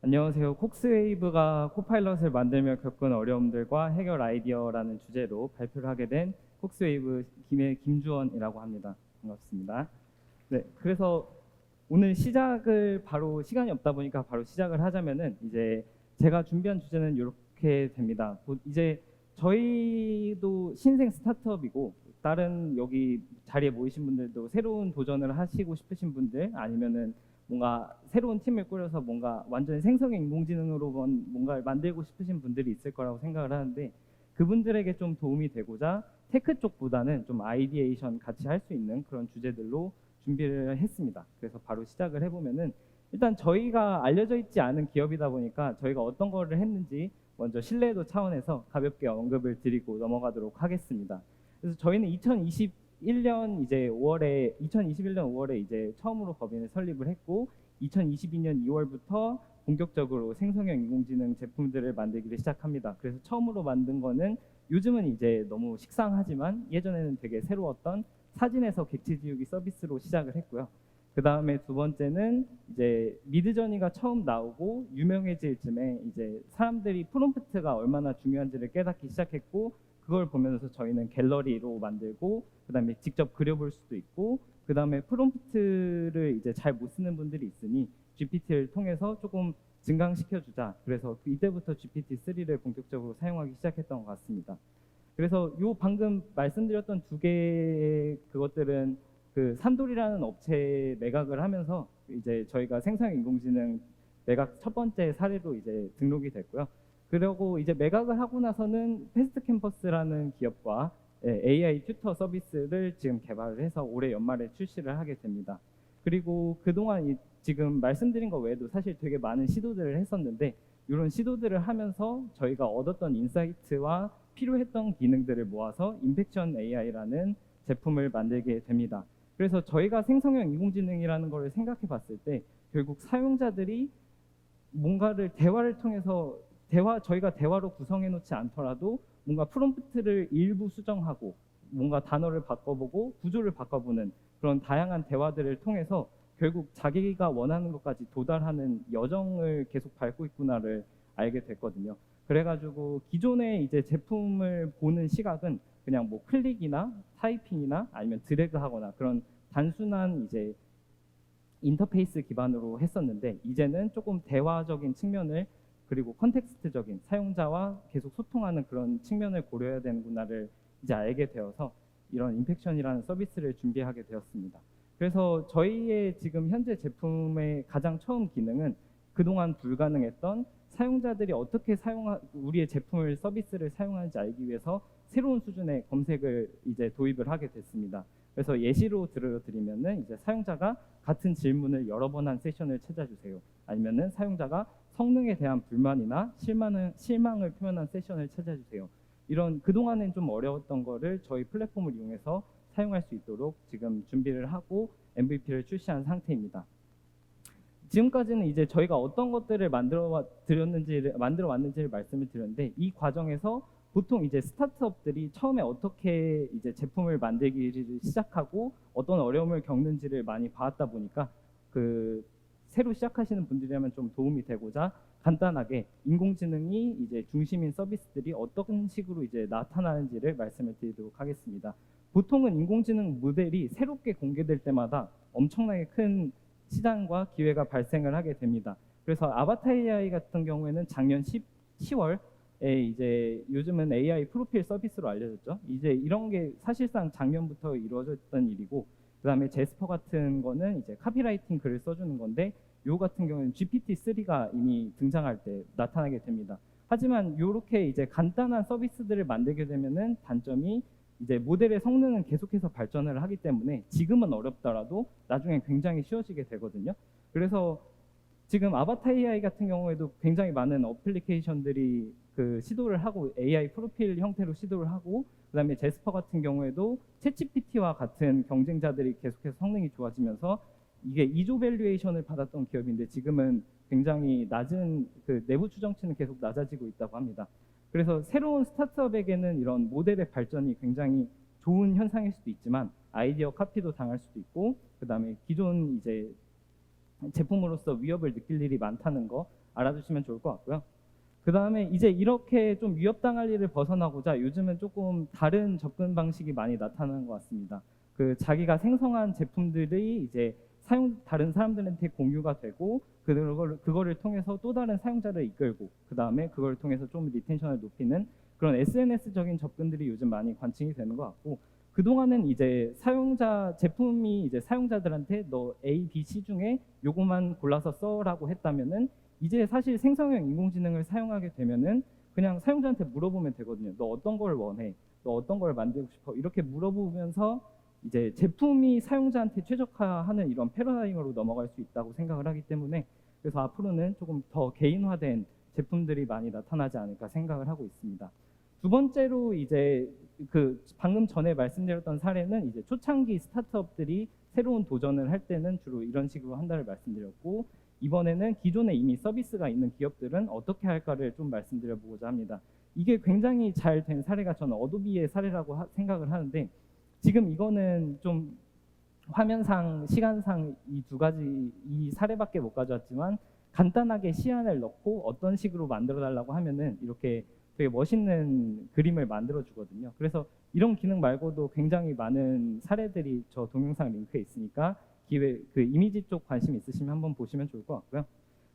안녕하세요. 콕스웨이브가 코파일럿을 만들며 겪은 어려움들과 해결 아이디어라는 주제로 발표를 하게 된 콕스웨이브 김의 김주원이라고 합니다. 반갑습니다. 네, 그래서 오늘 시작을 바로 시간이 없다 보니까 바로 시작을 하자면은 이제 제가 준비한 주제는 이렇게 됩니다. 이제 저희도 신생 스타트업이고 다른 여기 자리에 모이신 분들도 새로운 도전을 하시고 싶으신 분들 아니면은 뭔가 새로운 팀을 꾸려서 뭔가 완전히 생성형 인공지능으로 뭔가를 만들고 싶으신 분들이 있을 거라고 생각을 하는데 그분들에게 좀 도움이 되고자 테크 쪽보다는 좀 아이디에이션 같이 할 수 있는 그런 주제들로 준비를 했습니다. 그래서 바로 시작을 해보면은 일단 저희가 알려져 있지 않은 기업이다 보니까 저희가 어떤 거를 했는지 먼저 신뢰도 차원에서 가볍게 언급을 드리고 넘어가도록 하겠습니다. 그래서 저희는 2021년 5월에 이제 처음으로 법인을 설립을 했고 2022년 2월부터 본격적으로 생성형 인공지능 제품들을 만들기를 시작합니다. 그래서 처음으로 만든 거는 요즘은 이제 너무 식상하지만 예전에는 되게 새로웠던 사진에서 객체 지우기 서비스로 시작을 했고요. 그 다음에 두 번째는 이제 미드저니가 처음 나오고 유명해질 쯤에 이제 사람들이 프롬프트가 얼마나 중요한지를 깨닫기 시작했고 그걸 보면서 저희는 갤러리로 만들고 그다음에 직접 그려볼 수도 있고 그다음에 프롬프트를 이제 잘 못 쓰는 분들이 있으니 GPT를 통해서 조금 증강시켜주자. 그래서 이때부터 GPT-3를 본격적으로 사용하기 시작했던 것 같습니다. 그래서 요 방금 말씀드렸던 두 개의 그것들은 그 산돌이라는 업체에 매각을 하면서 이제 저희가 생성형 인공지능 매각 첫 번째 사례로 이제 등록이 됐고요. 그리고 이제 매각을 하고 나서는 패스트 캠퍼스라는 기업과 AI 튜터 서비스를 지금 개발을 해서 올해 연말에 출시를 하게 됩니다. 그리고 그동안 지금 말씀드린 것 외에도 사실 되게 많은 시도들을 했었는데 이런 시도들을 하면서 저희가 얻었던 인사이트와 필요했던 기능들을 모아서 임팩션 AI라는 제품을 만들게 됩니다. 그래서 저희가 생성형 인공지능이라는 걸 생각해 봤을 때 결국 사용자들이 뭔가를 대화를 통해서 저희가 대화로 구성해 놓지 않더라도 뭔가 프롬프트를 일부 수정하고 뭔가 단어를 바꿔보고 구조를 바꿔보는 그런 다양한 대화들을 통해서 결국 자기가 원하는 것까지 도달하는 여정을 계속 밟고 있구나를 알게 됐거든요. 그래가지고 기존의 이제 제품을 보는 시각은 그냥 뭐 클릭이나 타이핑이나 아니면 드래그하거나 그런 단순한 이제 인터페이스 기반으로 했었는데 이제는 조금 대화적인 측면을 그리고 컨텍스트적인 사용자와 계속 소통하는 그런 측면을 고려해야 되는구나를 이제 알게 되어서 이런 임팩션이라는 서비스를 준비하게 되었습니다. 그래서 저희의 지금 현재 제품의 가장 처음 기능은 그동안 불가능했던 사용자들이 어떻게 우리의 제품을 서비스를 사용하는지 알기 위해서 새로운 수준의 검색을 이제 도입을 하게 됐습니다. 그래서 예시로 들어드리면은 이제 사용자가 같은 질문을 여러 번 한 세션을 찾아주세요. 아니면은 사용자가 성능에 대한 불만이나 실망을 표현한 세션을 찾아주세요. 이런 그동안엔 좀 어려웠던 거를 저희 플랫폼을 이용해서 사용할 수 있도록 지금 준비를 하고 MVP를 출시한 상태입니다. 지금까지는 이제 저희가 어떤 것들을 만들어 왔는지를 말씀을 드렸는데 이 과정에서 보통 이제 스타트업들이 처음에 어떻게 이제 제품을 만들기를 시작하고 어떤 어려움을 겪는지를 많이 봐왔다 보니까 그 새로 시작하시는 분들이라면 좀 도움이 되고자 간단하게 인공지능이 이제 중심인 서비스들이 어떤 식으로 이제 나타나는지를 말씀을 드리도록 하겠습니다. 보통은 인공지능 모델이 새롭게 공개될 때마다 엄청나게 큰 시장과 기회가 발생을 하게 됩니다. 그래서 아바타 AI 같은 경우에는 작년 10월에 이제 요즘은 AI 프로필 서비스로 알려졌죠. 이제 이런 게 사실상 작년부터 이루어졌던 일이고 그다음에 제스퍼 같은 거는 이제 카피라이팅 글을 써주는 건데 요 같은 경우는 GPT-3가 이미 등장할 때 나타나게 됩니다. 하지만 이렇게 이제 간단한 서비스들을 만들게 되면은 단점이 이제 모델의 성능은 계속해서 발전을 하기 때문에 지금은 어렵더라도 나중에 굉장히 쉬워지게 되거든요. 그래서 지금 아바타 AI 같은 경우에도 굉장히 많은 어플리케이션들이 그 시도를 하고 AI 프로필 형태로 시도를 하고 그다음에 제스퍼 같은 경우에도 챗GPT와 같은 경쟁자들이 계속해서 성능이 좋아지면서 이게 2조 밸류에이션을 받았던 기업인데 지금은 굉장히 낮은 그 내부 추정치는 계속 낮아지고 있다고 합니다. 그래서 새로운 스타트업에게는 이런 모델의 발전이 굉장히 좋은 현상일 수도 있지만 아이디어 카피도 당할 수도 있고 그다음에 기존 이제 제품으로서 위협을 느낄 일이 많다는 거 알아두시면 좋을 것 같고요. 그 다음에 이제 이렇게 좀 위협당할 일을 벗어나고자 요즘은 조금 다른 접근 방식이 많이 나타나는 것 같습니다. 그 자기가 생성한 제품들이 이제 다른 사람들한테 공유가 되고 그거를 통해서 또 다른 사용자를 이끌고 그 다음에 그걸 통해서 좀 리텐션을 높이는 그런 SNS적인 접근들이 요즘 많이 관측이 되는 것 같고, 그동안은 이제 제품이 이제 사용자들한테 너 A, B, C 중에 요거만 골라서 써라고 했다면은 이제 사실 생성형 인공지능을 사용하게 되면은 그냥 사용자한테 물어보면 되거든요. 너 어떤 걸 원해? 너 어떤 걸 만들고 싶어? 이렇게 물어보면서 이제 제품이 사용자한테 최적화하는 이런 패러다임으로 넘어갈 수 있다고 생각을 하기 때문에, 그래서 앞으로는 조금 더 개인화된 제품들이 많이 나타나지 않을까 생각을 하고 있습니다. 두 번째로 이제 그 방금 전에 말씀드렸던 사례는 이제 초창기 스타트업들이 새로운 도전을 할 때는 주로 이런 식으로 한다를 말씀드렸고, 이번에는 기존에 이미 서비스가 있는 기업들은 어떻게 할까를 좀 말씀드려보고자 합니다. 이게 굉장히 잘 된 사례가 저는 어도비의 사례라고 생각을 하는데, 지금 이거는 좀 화면상, 시간상 이 두 가지 이 사례밖에 못 가져왔지만 간단하게 시안을 넣고 어떤 식으로 만들어 달라고 하면은 이렇게 되게 멋있는 그림을 만들어 주거든요. 그래서 이런 기능 말고도 굉장히 많은 사례들이 저 동영상 링크에 있으니까 그 이미지 쪽 관심 있으시면 한번 보시면 좋을 것 같고요.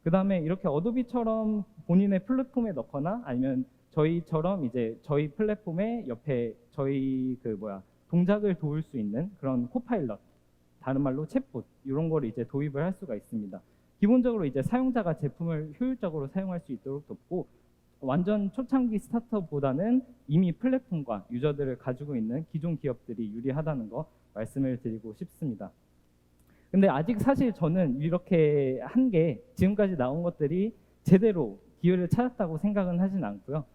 그 다음에 이렇게 어도비처럼 본인의 플랫폼에 넣거나 아니면 저희처럼 이제 저희 플랫폼에 옆에 저희 동작을 도울 수 있는 그런 코파일럿, 다른 말로 챗봇, 이런 거를 이제 도입을 할 수가 있습니다. 기본적으로 이제 사용자가 제품을 효율적으로 사용할 수 있도록 돕고, 완전 초창기 스타트업보다는 이미 플랫폼과 유저들을 가지고 있는 기존 기업들이 유리하다는 거 말씀을 드리고 싶습니다. 근데 아직 사실 저는 이렇게 한 게 지금까지 나온 것들이 제대로 기회를 찾았다고 생각은 하진 않고요.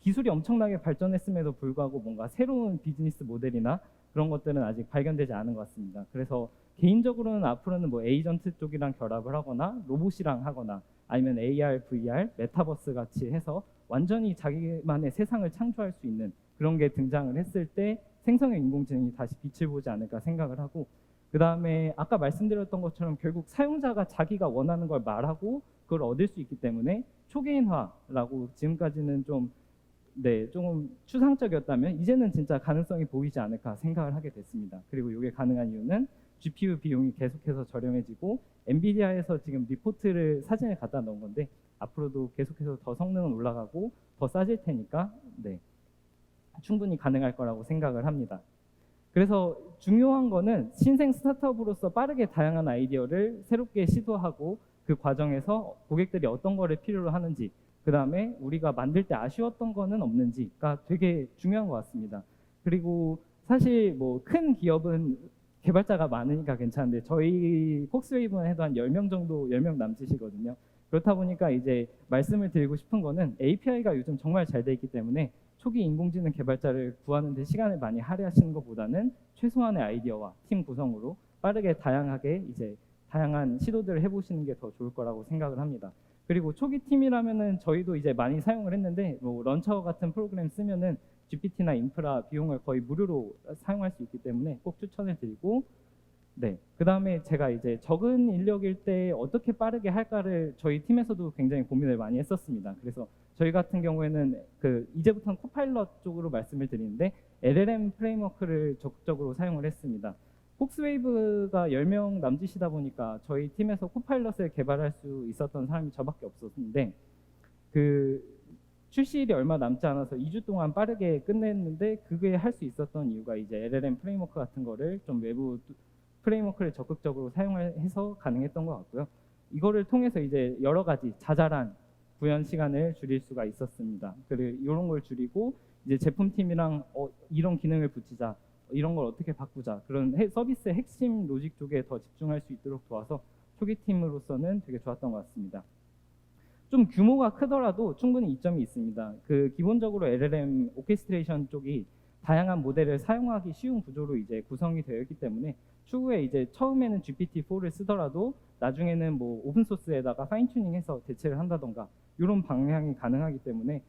기술이 엄청나게 발전했음에도 불구하고 뭔가 새로운 비즈니스 모델이나 그런 것들은 아직 발견되지 않은 것 같습니다. 그래서 개인적으로는 앞으로는 뭐 에이전트 쪽이랑 결합을 하거나 로봇이랑 하거나 아니면 AR, VR, 메타버스 같이 해서 완전히 자기만의 세상을 창조할 수 있는 그런 게 등장을 했을 때 생성형 인공지능이 다시 빛을 보지 않을까 생각을 하고, 그 다음에 아까 말씀드렸던 것처럼 결국 사용자가 자기가 원하는 걸 말하고 그걸 얻을 수 있기 때문에 초개인화라고 지금까지는 조금 추상적이었다면 이제는 진짜 가능성이 보이지 않을까 생각을 하게 됐습니다. 그리고 이게 가능한 이유는 GPU 비용이 계속해서 저렴해지고 엔비디아에서 지금 사진을 갖다 놓은 건데 앞으로도 계속해서 더 성능은 올라가고 더 싸질 테니까 충분히 가능할 거라고 생각을 합니다. 그래서 중요한 거는 신생 스타트업으로서 빠르게 다양한 아이디어를 새롭게 시도하고 그 과정에서 고객들이 어떤 거를 필요로 하는지, 그 다음에 우리가 만들 때 아쉬웠던 거는 없는지가 되게 중요한 것 같습니다. 그리고 사실 뭐 큰 기업은 개발자가 많으니까 괜찮은데 저희 콕스웨이브는 해도 한 10명 정도, 10명 남짓이거든요. 그렇다 보니까 이제 말씀을 드리고 싶은 거는 API가 요즘 정말 잘 돼 있기 때문에 초기 인공지능 개발자를 구하는 데 시간을 많이 할애하시는 것보다는 최소한의 아이디어와 팀 구성으로 빠르게 다양한 시도들을 해보시는 게 더 좋을 거라고 생각을 합니다. 그리고 초기 팀이라면은 저희도 이제 많이 사용을 했는데 뭐 런처 같은 프로그램 쓰면은 GPT나 인프라 비용을 거의 무료로 사용할 수 있기 때문에 꼭 추천을 드리고, 그 다음에 제가 이제 적은 인력일 때 어떻게 빠르게 할까를 저희 팀에서도 굉장히 고민을 많이 했었습니다. 그래서 저희 같은 경우에는 이제부터는 코파일럿 쪽으로 말씀을 드리는데 LLM 프레임워크를 적극적으로 사용을 했습니다. 폭스웨이브가 10명 남짓이다 보니까 저희 팀에서 코파일럿을 개발할 수 있었던 사람이 저밖에 없었는데 출시일이 얼마 남지 않아서 2주 동안 빠르게 끝냈는데, 그게 할 수 있었던 이유가 이제 LLM 프레임워크 같은 거를 좀 외부 프레임워크를 적극적으로 사용해서 가능했던 것 같고요. 이거를 통해서 이제 여러 가지 자잘한 구현 시간을 줄일 수가 있었습니다. 그리고 이런 걸 줄이고 이제 제품팀이랑 이런 기능을 붙이자, 이런 걸 어떻게 바꾸자, 그런 서비스의 핵심 로직 쪽에 더 집중할 수 있도록 도와서 초기 팀으로서는 되게 좋았던 것 같습니다. 좀 규모가 크더라도 충분히 이점이 있습니다. 기본적으로 LLM 오케스트레이션 쪽이 다양한 모델을 사용하기 쉬운 구조로 이제 구성이 되어 있기 때문에 추후에 이제 처음에는 GPT-4를 쓰더라도 나중에는 뭐 오픈소스에다가 파인튜닝해서 대체를 한다던가 이런 방향이 가능하기 때문에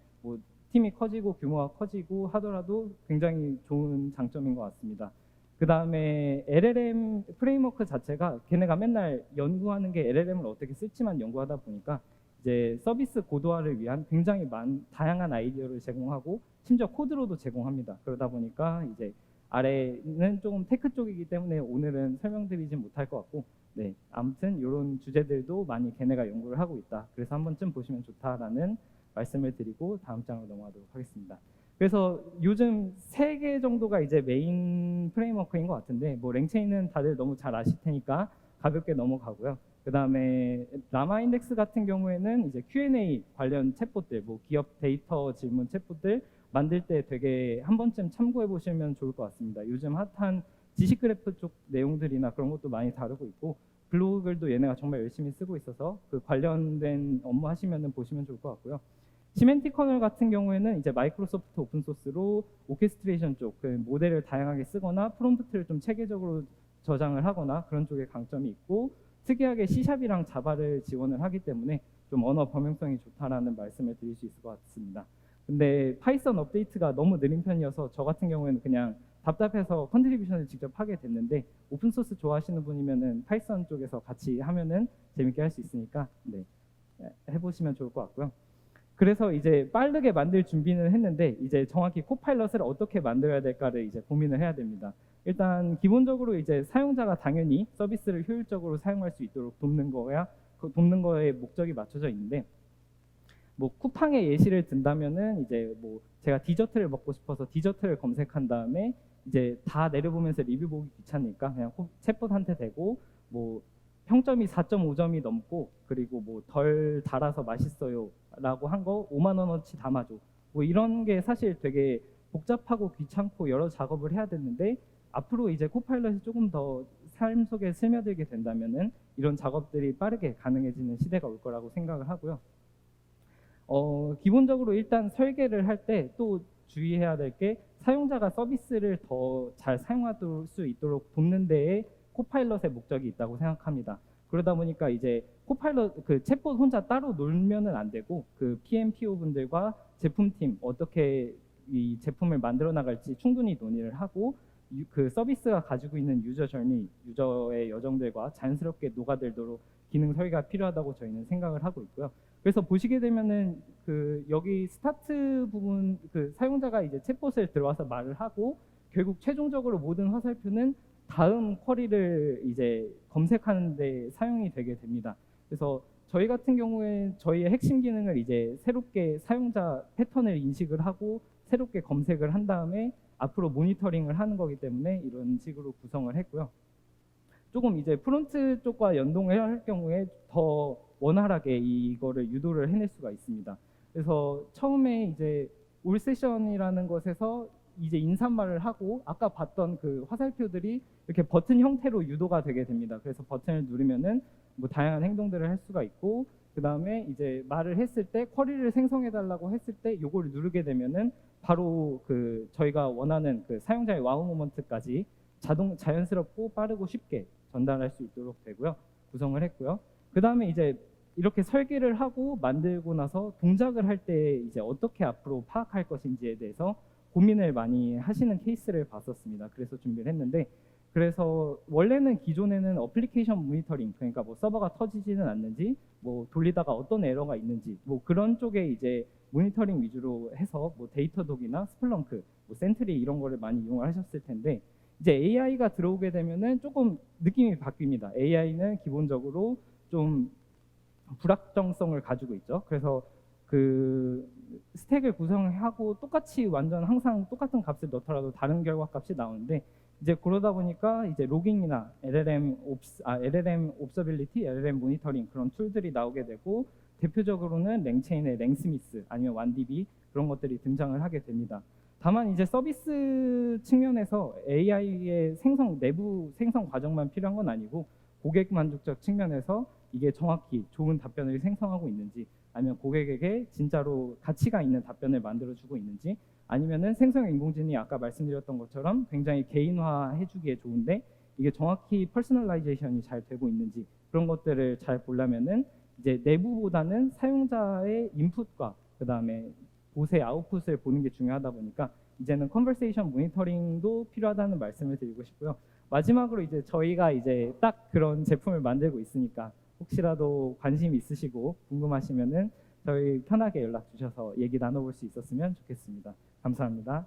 팀이 커지고 규모가 커지고 하더라도 굉장히 좋은 장점인 것 같습니다. 그 다음에 LLM 프레임워크 자체가 걔네가 맨날 연구하는 게 LLM을 어떻게 쓸지만 연구하다 보니까 이제 서비스 고도화를 위한 굉장히 다양한 아이디어를 제공하고 심지어 코드로도 제공합니다. 그러다 보니까 이제 아래는 조금 테크 쪽이기 때문에 오늘은 설명드리진 못할 것 같고, 네, 아무튼 이런 주제들도 많이 걔네가 연구를 하고 있다. 그래서 한 번쯤 보시면 좋다라는 말씀을 드리고 다음 장으로 넘어가도록 하겠습니다. 그래서 요즘 3개 정도가 이제 메인 프레임워크인 것 같은데, 뭐 랭체인은 다들 너무 잘 아실 테니까 가볍게 넘어가고요. 그 다음에 라마 인덱스 같은 경우에는 이제 Q&A 관련 챗봇들, 뭐 기업 데이터 질문 챗봇들 만들 때 되게 한 번쯤 참고해 보시면 좋을 것 같습니다. 요즘 핫한 지식 그래프 쪽 내용들이나 그런 것도 많이 다루고 있고, 블로그글도 얘네가 정말 열심히 쓰고 있어서 그 관련된 업무 하시면 보시면 좋을 것 같고요. 시멘틱 커널 같은 경우에는 이제 마이크로소프트 오픈소스로 오케스트레이션 쪽, 그 모델을 다양하게 쓰거나 프롬프트를 좀 체계적으로 저장을 하거나 그런 쪽에 강점이 있고, 특이하게 C샵이랑 자바를 지원을 하기 때문에 좀 언어 범용성이 좋다라는 말씀을 드릴 수 있을 것 같습니다. 근데 파이썬 업데이트가 너무 느린 편이어서 저 같은 경우에는 그냥 답답해서 컨트리뷰션을 직접 하게 됐는데, 오픈소스 좋아하시는 분이면은 파이썬 쪽에서 같이 하면은 재밌게 할 수 있으니까 네, 해보시면 좋을 것 같고요. 그래서 이제 빠르게 만들 준비는 했는데 이제 정확히 코파일럿을 어떻게 만들어야 될까를 이제 고민을 해야 됩니다. 일단 기본적으로 이제 사용자가 당연히 서비스를 효율적으로 사용할 수 있도록 돕는 거에 목적이 맞춰져 있는데, 뭐 쿠팡의 예시를 든다면은 이제 뭐 제가 디저트를 먹고 싶어서 디저트를 검색한 다음에 이제 다 내려보면서 리뷰 보기 귀찮으니까 그냥 챗봇한테 대고 뭐 평점이 4.5점이 넘고 그리고 뭐 덜 달아서 맛있어요 라고 한 거 5만 원어치 담아줘, 뭐 이런 게 사실 되게 복잡하고 귀찮고 여러 작업을 해야 되는데, 앞으로 이제 코파일럿이 조금 더 삶 속에 스며들게 된다면은 이런 작업들이 빠르게 가능해지는 시대가 올 거라고 생각을 하고요. 기본적으로 일단 설계를 할 때 또 주의해야 될 게 사용자가 서비스를 더 잘 사용할 수 있도록 돕는 데에 코파일럿의 목적이 있다고 생각합니다. 그러다 보니까 이제 코파일럿 그 챗봇 혼자 따로 놀면은 안 되고, 그 PM, PO 분들과 제품팀 어떻게 이 제품을 만들어 나갈지 충분히 논의를 하고, 그 서비스가 가지고 있는 유저 저니, 유저의 여정들과 자연스럽게 녹아들도록 기능 설계가 필요하다고 저희는 생각을 하고 있고요. 그래서 보시게 되면은 그 여기 스타트 부분, 그 사용자가 이제 챗봇을 들어와서 말을 하고 결국 최종적으로 모든 화살표는 다음 쿼리를 이제 검색하는 데 사용이 되게 됩니다. 그래서 저희 같은 경우에 저희의 핵심 기능을 이제 새롭게 사용자 패턴을 인식을 하고 새롭게 검색을 한 다음에 앞으로 모니터링을 하는 거기 때문에 이런 식으로 구성을 했고요. 조금 이제 프론트 쪽과 연동을 할 경우에 더 원활하게 이거를 유도를 해낼 수가 있습니다. 그래서 처음에 이제 올 세션이라는 것에서 이제 인사말을 하고 아까 봤던 그 화살표들이 이렇게 버튼 형태로 유도가 되게 됩니다. 그래서 버튼을 누르면은 뭐 다양한 행동들을 할 수가 있고, 그 다음에 이제 말을 했을 때 쿼리를 생성해 달라고 했을 때 요거를 누르게 되면은 바로 그 저희가 원하는 그 사용자의 와우 모먼트까지 자연스럽고 빠르고 쉽게 전달할 수 있도록 되고요. 구성을 했고요. 그 다음에 이제 이렇게 설계를 하고 만들고 나서 동작을 할 때 이제 어떻게 앞으로 파악할 것인지에 대해서 고민을 많이 하시는 케이스를 봤었습니다. 그래서 준비를 했는데, 그래서 원래는 기존에는 어플리케이션 모니터링, 그러니까 뭐 서버가 터지지는 않는지, 뭐 돌리다가 어떤 에러가 있는지, 뭐 그런 쪽에 이제 모니터링 위주로 해서 뭐 데이터독이나 스플렁크, 뭐 센트리 이런 거를 많이 이용을 하셨을 텐데, 이제 AI가 들어오게 되면은 조금 느낌이 바뀝니다. AI는 기본적으로 좀 불확정성을 가지고 있죠. 그래서 그 스택을 구성하고 똑같이 완전 항상 똑같은 값을 넣더라도 다른 결과 값이 나오는데, 이제 그러다 보니까 이제 로깅이나 LLM 옵서빌리티, LLM 모니터링 그런 툴들이 나오게 되고, 대표적으로는 랭체인의 랭스미스 아니면 완디비 그런 것들이 등장을 하게 됩니다. 다만 이제 서비스 측면에서 AI의 내부 생성 과정만 필요한 건 아니고, 고객 만족적 측면에서 이게 정확히 좋은 답변을 생성하고 있는지, 아니면 고객에게 진짜로 가치가 있는 답변을 만들어주고 있는지, 아니면은 생성 인공지능이 아까 말씀드렸던 것처럼 굉장히 개인화해주기에 좋은데 이게 정확히 퍼스널라이제이션이 잘 되고 있는지, 그런 것들을 잘 보려면은 이제 내부보다는 사용자의 인풋과 그 다음에 곳의 아웃풋을 보는 게 중요하다 보니까 이제는 컨버세이션 모니터링도 필요하다는 말씀을 드리고 싶고요. 마지막으로 이제 저희가 이제 딱 그런 제품을 만들고 있으니까 혹시라도 관심 있으시고 궁금하시면은 저희 편하게 연락 주셔서 얘기 나눠볼 수 있었으면 좋겠습니다. 감사합니다.